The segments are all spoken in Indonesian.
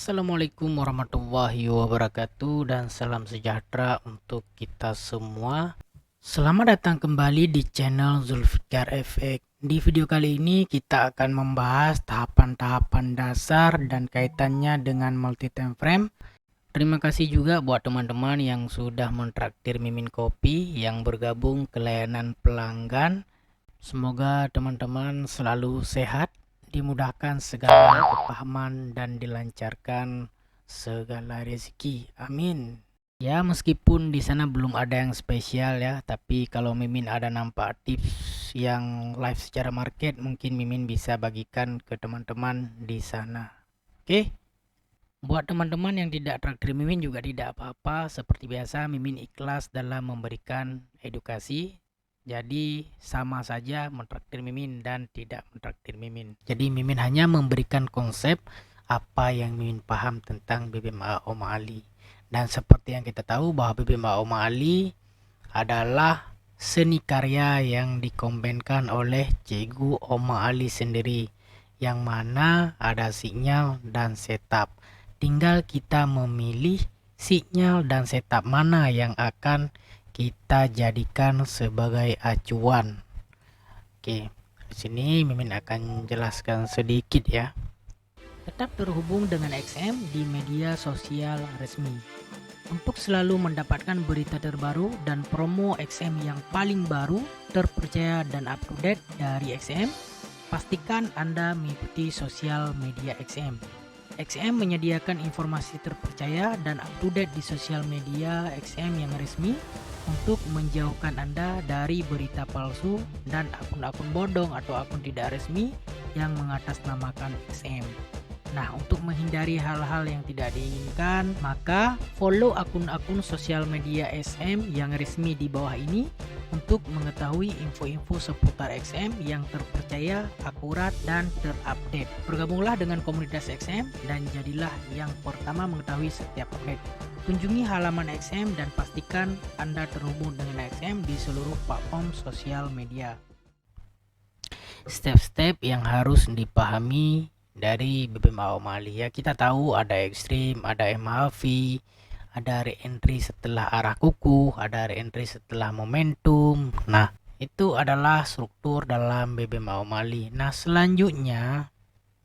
Assalamualaikum warahmatullahi wabarakatuh dan salam sejahtera untuk kita semua. Selamat datang kembali di channel Zulfikar Efek. Di video kali ini kita akan membahas tahapan-tahapan dasar dan kaitannya dengan multi time frame. Terima kasih juga buat teman-teman yang sudah mentraktir Mimin Kopi yang bergabung ke layanan pelanggan. Semoga teman-teman selalu sehat, dimudahkan segala kepahaman dan dilancarkan segala rezeki. Amin. Ya, meskipun di sana belum ada yang spesial ya, tapi kalau Mimin ada nampak tips yang live secara market, mungkin Mimin bisa bagikan ke teman-teman di sana. Oke. Buat teman-teman yang tidak traktir Mimin juga tidak apa-apa. Seperti biasa, Mimin ikhlas dalam memberikan edukasi. Jadi sama saja mentraktir Mimin dan tidak mentraktir Mimin. Jadi Mimin hanya memberikan konsep apa yang Mimin paham tentang BBMA Oma Ali. Dan seperti yang kita tahu bahwa BBMA Oma Ali adalah seni karya yang dikombinkan oleh Cikgu Oma Ali sendiri, yang mana ada sinyal dan setup. Tinggal kita memilih sinyal dan setup mana yang akan kita jadikan sebagai acuan. Oke, di sini Mimin akan jelaskan sedikit ya. Tetap terhubung dengan XM di media sosial resmi. Untuk selalu mendapatkan berita terbaru dan promo XM yang paling baru, terpercaya dan up to date dari XM, pastikan Anda mengikuti sosial media XM. XM menyediakan informasi terpercaya dan up to date di sosial media XM yang resmi untuk menjauhkan Anda dari berita palsu dan akun-akun bodong atau akun tidak resmi yang mengatasnamakan XM. Nah, untuk menghindari hal-hal yang tidak diinginkan, maka follow akun-akun sosial media XM yang resmi di bawah ini untuk mengetahui info-info seputar XM yang terpercaya, akurat, dan terupdate. Bergabunglah dengan komunitas XM dan jadilah yang pertama mengetahui setiap update. Kunjungi halaman XM dan pastikan Anda terhubung dengan XM di seluruh platform sosial media. Step-step yang harus dipahami dari BBMA Oma Ali ya, kita tahu ada ekstrim, ada MHV, ada re-entry setelah arah kuku, ada re-entry setelah momentum. Nah, itu adalah struktur dalam BBMA Oma Ali. Nah, selanjutnya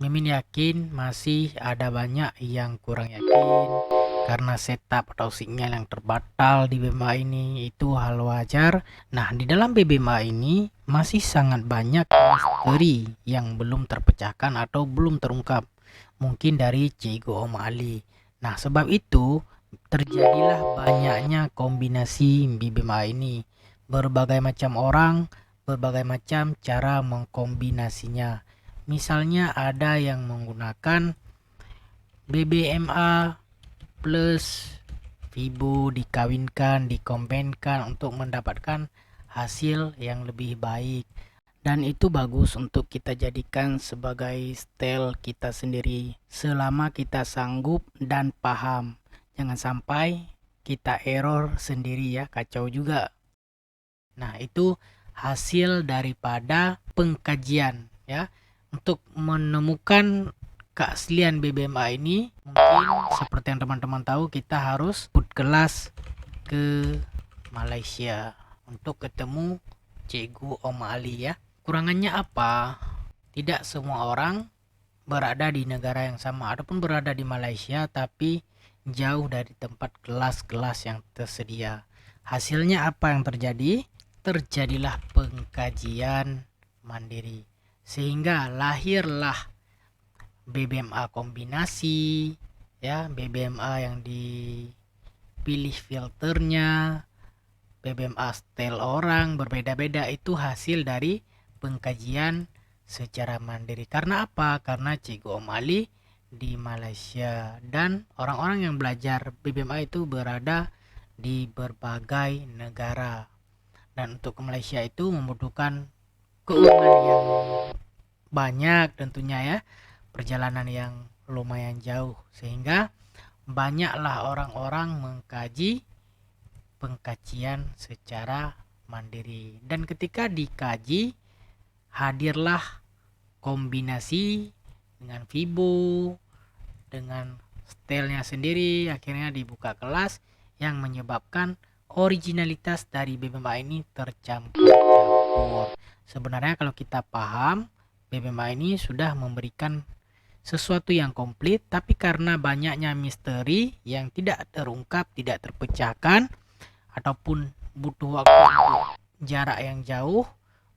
Mimin yakin masih ada banyak yang kurang yakin karena setup atau sinyal yang terbatal di BBMA ini, itu hal wajar. Nah, di dalam BBMA ini masih sangat banyak misteri yang belum terpecahkan atau belum terungkap, mungkin dari Cikgu Oma Ali. Nah, sebab itu terjadilah banyaknya kombinasi BBMA ini. Berbagai macam orang, berbagai macam cara mengkombinasinya. Misalnya ada yang menggunakan BBMA plus Fibo dikawinkan, dikombinkan untuk mendapatkan hasil yang lebih baik. Dan itu bagus untuk kita jadikan sebagai style kita sendiri selama kita sanggup dan paham. Jangan sampai kita error sendiri ya, kacau juga. Nah, itu hasil daripada pengkajian ya. Untuk menemukan keaslian BBMA ini, mungkin seperti yang teman-teman tahu, kita harus ikut kelas ke Malaysia untuk ketemu Cikgu Oma Ali ya. Kurangannya apa? Tidak semua orang berada di negara yang sama ataupun berada di Malaysia tapi jauh dari tempat kelas-kelas yang tersedia. Hasilnya apa yang terjadi? Terjadilah pengkajian mandiri, sehingga lahirlah BBMA kombinasi ya, BBMA yang dipilih filternya, BBMA style orang berbeda-beda. Itu hasil dari pengkajian secara mandiri. Karena apa? Karena Cikgu Om Ali di Malaysia dan orang-orang yang belajar BBMA itu berada di berbagai negara. Dan untuk ke Malaysia itu membutuhkan keuangan yang banyak tentunya ya, perjalanan yang lumayan jauh, sehingga banyaklah orang-orang mengkaji pengkajian secara mandiri. Dan ketika dikaji, hadirlah kombinasi dengan Fibo, dengan stylenya sendiri, akhirnya dibuka kelas yang menyebabkan originalitas dari BBMA ini tercampur-campur. Sebenarnya kalau kita paham, BBMA ini sudah memberikan sesuatu yang komplit, tapi karena banyaknya misteri yang tidak terungkap, tidak terpecahkan, ataupun butuh waktu untuk jarak yang jauh,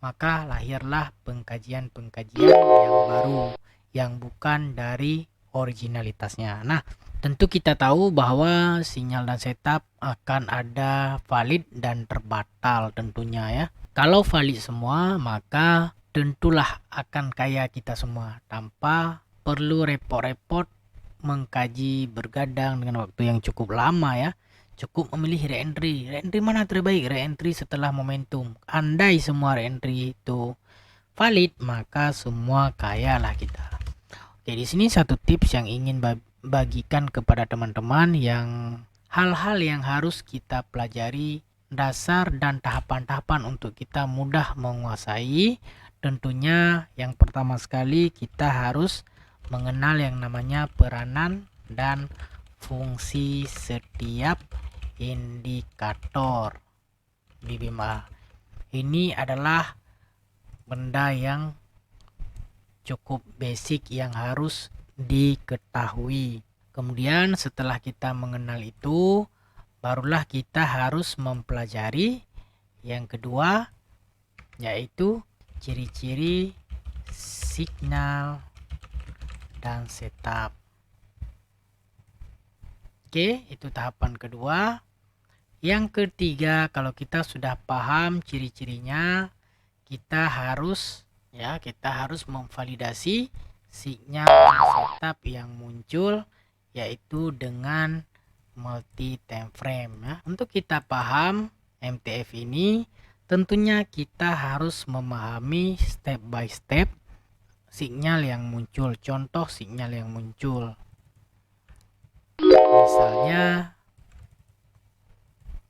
maka lahirlah pengkajian-pengkajian yang baru yang bukan dari originalitasnya. Nah, tentu kita tahu bahwa sinyal dan setup akan ada valid dan terbatal tentunya ya. Kalau valid semua, maka tentulah akan kaya kita semua tanpa perlu repot-repot mengkaji bergadang dengan waktu yang cukup lama ya. Cukup memilih re-entry. Re-entry mana terbaik? Re-entry setelah momentum. Andai semua re-entry itu valid, maka semua kaya lah kita. Oke, di sini satu tips yang ingin bagikan kepada teman-teman yang hal-hal yang harus kita pelajari, dasar dan tahapan-tahapan untuk kita mudah menguasai. Tentunya yang pertama sekali kita harus mengenal yang namanya peranan dan fungsi setiap indikator BBMA. Ini adalah benda yang cukup basic yang harus diketahui. Kemudian setelah kita mengenal itu, barulah kita harus mempelajari yang kedua, yaitu ciri-ciri signal dan setup. Oke, itu tahapan kedua. Yang ketiga, kalau kita sudah paham ciri-cirinya, kita harus memvalidasi sinyal dan setup yang muncul, yaitu dengan multi time frame ya. Untuk kita paham MTF ini, tentunya kita harus memahami step by step sinyal yang muncul. Contoh sinyal yang muncul, misalnya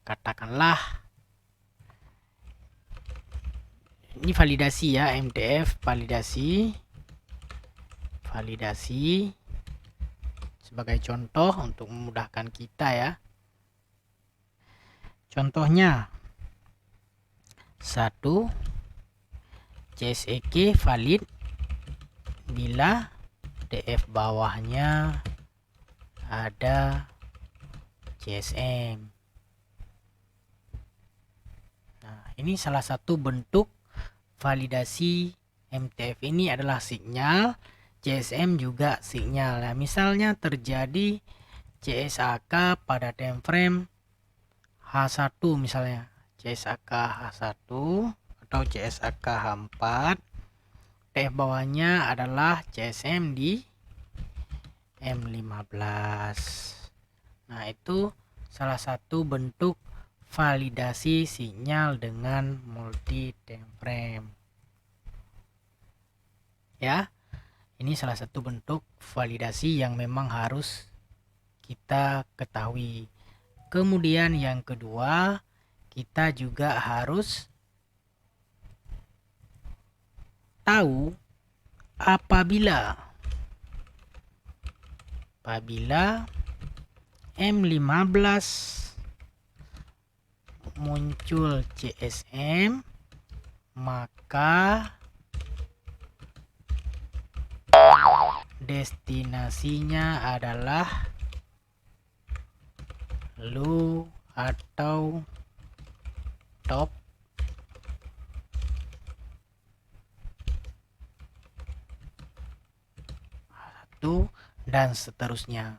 katakanlah ini validasi ya, MTF validasi sebagai contoh untuk memudahkan kita ya. Contohnya 1, CSEK valid bila DF bawahnya ada CSM. Nah, ini salah satu bentuk validasi MTF. Ini adalah sinyal, CSM juga sinyal. Nah, misalnya terjadi CSAK pada time frame H1 misalnya, CSAK H1 atau CSAK H4, TF bawahnya adalah CSM di M15. Nah, itu salah satu bentuk validasi sinyal dengan multi time frame. Ya, ini salah satu bentuk validasi yang memang harus kita ketahui. Kemudian yang kedua, kita juga harus tahu apabila M15 muncul CSM, maka destinasinya adalah low atau top dan seterusnya.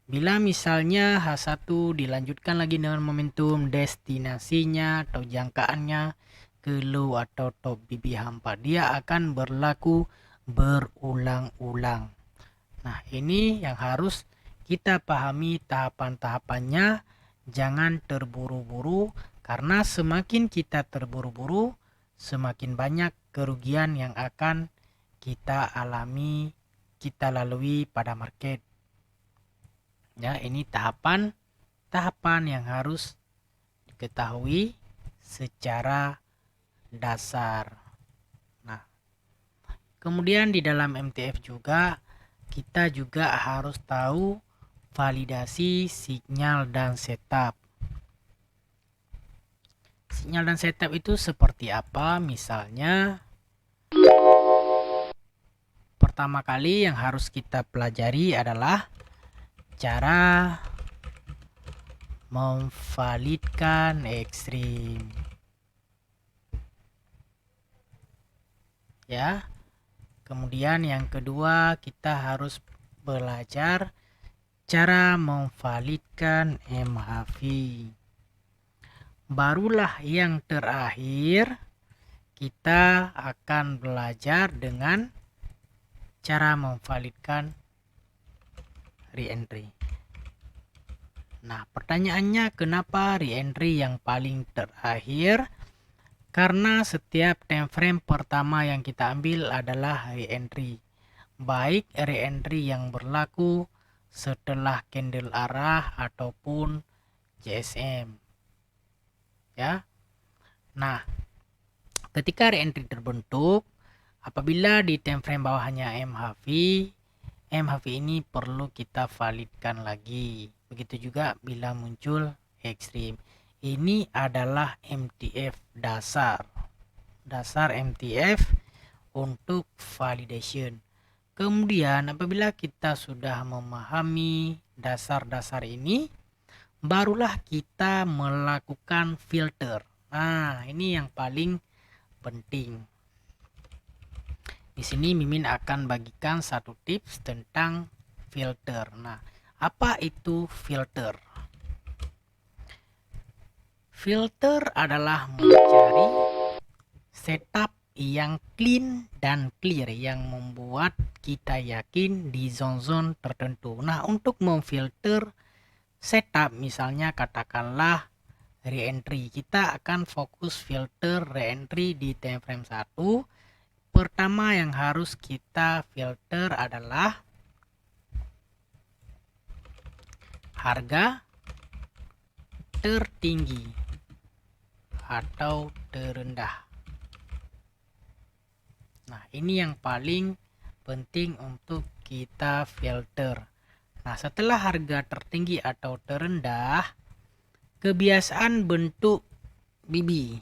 Bila misalnya H1 dilanjutkan lagi dengan momentum, destinasinya atau jangkaannya ke low atau top BB4, dia akan berlaku berulang-ulang. Nah, ini yang harus kita pahami tahapan-tahapannya. Jangan terburu-buru, karena semakin kita terburu-buru, semakin banyak kerugian yang akan kita alami, kita lalui pada market. Ya, ini tahapan yang harus diketahui secara dasar. Nah, kemudian di dalam MTF juga kita juga harus tahu validasi sinyal dan setup. Sinyal dan setup itu seperti apa? Misalnya, pertama kali yang harus kita pelajari adalah cara memvalidkan ekstrim. Ya. Kemudian yang kedua, kita harus belajar cara memvalidkan MHV. Barulah yang terakhir, kita akan belajar dengan cara memvalidkan reentry. Nah, pertanyaannya kenapa reentry yang paling terakhir? Karena setiap time frame pertama yang kita ambil adalah reentry. Baik reentry yang berlaku setelah candle arah ataupun GSM. Ya. Nah, ketika reentry terbentuk, apabila di time frame bawahnya MHV ini perlu kita validkan lagi. Begitu juga bila muncul ekstrim. Ini adalah MTF dasar MTF untuk validation. Kemudian apabila kita sudah memahami dasar-dasar ini, barulah kita melakukan filter. Nah, ini yang paling penting. Di sini Mimin akan bagikan satu tips tentang filter. Nah, apa itu filter? Filter adalah mencari setup yang clean dan clear yang membuat kita yakin di zone-zone tertentu. Nah, untuk memfilter setup, misalnya katakanlah reentry, kita akan fokus filter reentry di time frame 1. Pertama yang harus kita filter adalah harga tertinggi atau terendah. Nah, ini yang paling penting untuk kita filter. Nah, setelah harga tertinggi atau terendah, kebiasaan bentuk BB.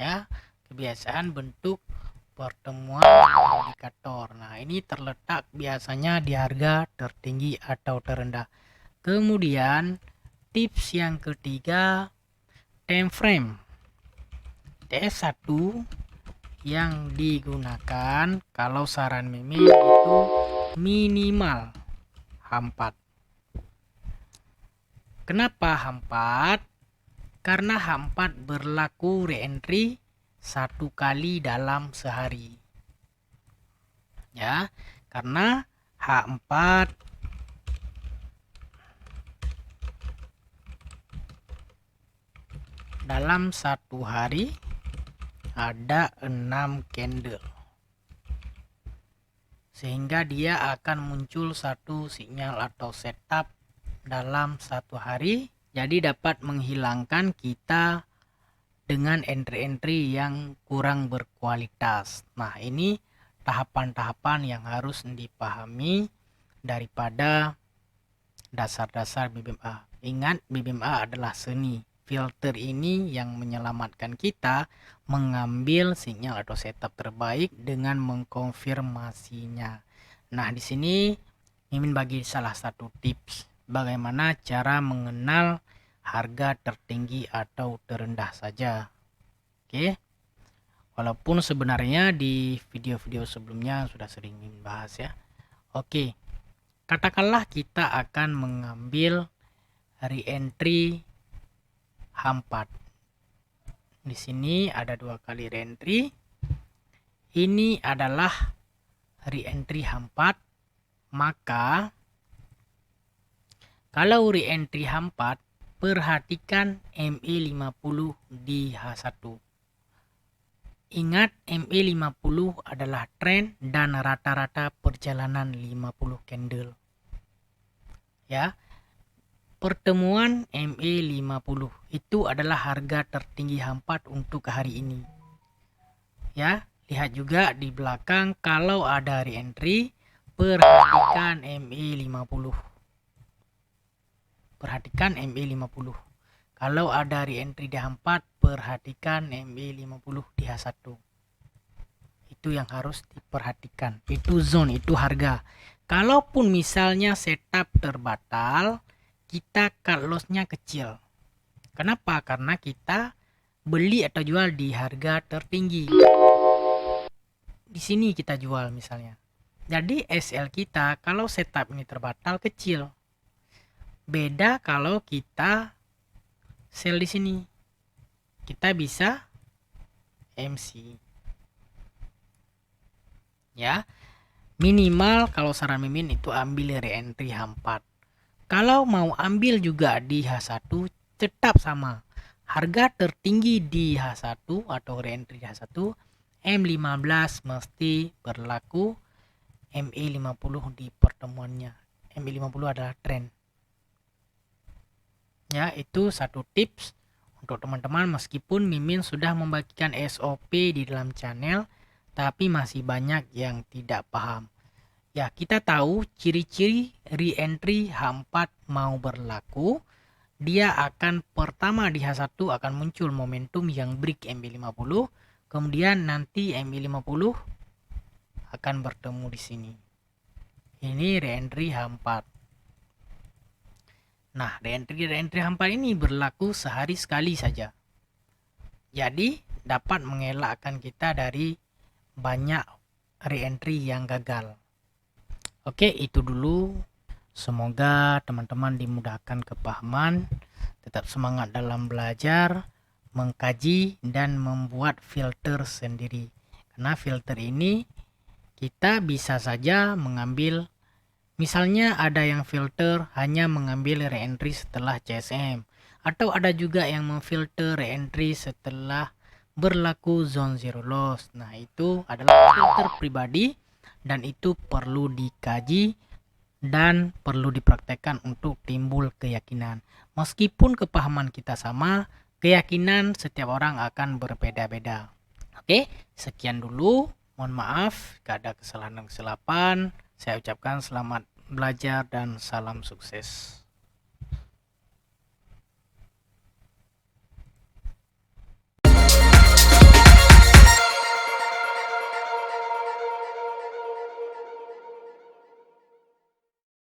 Ya, kebiasaan bentuk pertemuan indikator. Nah, ini terletak biasanya di harga tertinggi atau terendah. Kemudian tips yang ketiga, time frame TS1 yang digunakan kalau saran Mimin itu minimal H4. Kenapa H4? Karena H4 berlaku reentry 1 kali dalam sehari. Ya, karena H4 dalam 1 hari ada 6 candle. Sehingga dia akan muncul satu sinyal atau setup dalam 1 hari. Jadi dapat menghilangkan kita dengan entry-entry yang kurang berkualitas. Nah, ini tahapan-tahapan yang harus dipahami daripada dasar-dasar BBMA. Ingat, BBMA adalah seni. Filter ini yang menyelamatkan kita mengambil sinyal atau setup terbaik dengan mengkonfirmasinya. Nah, di sini Mimin bagi salah satu tips bagaimana cara mengenal harga tertinggi atau terendah saja. Oke. Walaupun sebenarnya di video-video sebelumnya sudah sering bahas ya. Oke. Katakanlah kita akan mengambil reentry H4. Di sini ada 2 kali reentry. Ini adalah reentry H4. Maka kalau reentry H4, perhatikan MA50 di H1. Ingat, MA50 adalah tren dan rata-rata perjalanan 50 candle. Ya. pertemuan MA50 itu adalah harga tertinggi H4 untuk hari ini. Ya, lihat juga di belakang kalau ada re-entry, perhatikan MA50. Perhatikan MA50. Kalau ada re-entry di H4, perhatikan MA50 di H1. Itu yang harus diperhatikan. Itu zone, itu harga. Kalaupun misalnya setup terbatal, kita cut loss-nya kecil. Kenapa? Karena kita beli atau jual di harga tertinggi. Di sini kita jual misalnya. Jadi SL kita kalau setup ini terbatal kecil. Beda kalau kita sell di sini. Kita bisa MC. Ya. Minimal kalau saran Mimin itu ambil re-entry H4. Kalau mau ambil juga di H1 tetap sama. Harga tertinggi di H1 atau re-entry di H1 M15 mesti berlaku MA50 di pertemuannya. MA50 adalah tren. Ya, itu satu tips untuk teman-teman. Meskipun Mimin sudah membagikan SOP di dalam channel, tapi masih banyak yang tidak paham. Ya, kita tahu ciri-ciri re-entry H4 mau berlaku. Dia akan pertama di H1 akan muncul momentum yang break MA50. Kemudian nanti MA50 akan bertemu di sini. Ini re-entry H4. Nah, re-entry H4 ini berlaku sehari sekali saja. Jadi, dapat mengelakkan kita dari banyak re-entry yang gagal. Oke, itu dulu. Semoga teman-teman dimudahkan kepahaman, tetap semangat dalam belajar, mengkaji, dan membuat filter sendiri. Karena filter ini kita bisa saja mengambil, misalnya ada yang filter hanya mengambil re-entry setelah CSM. Atau ada juga yang memfilter re-entry setelah berlaku zone zero loss. Nah, itu adalah filter pribadi. Dan itu perlu dikaji dan perlu dipraktekkan untuk timbul keyakinan. Meskipun kepahaman kita sama, keyakinan setiap orang akan berbeda-beda. Oke, sekian dulu. Mohon maaf jika ada kesalahan dan kesilapan. Saya ucapkan selamat belajar dan salam sukses.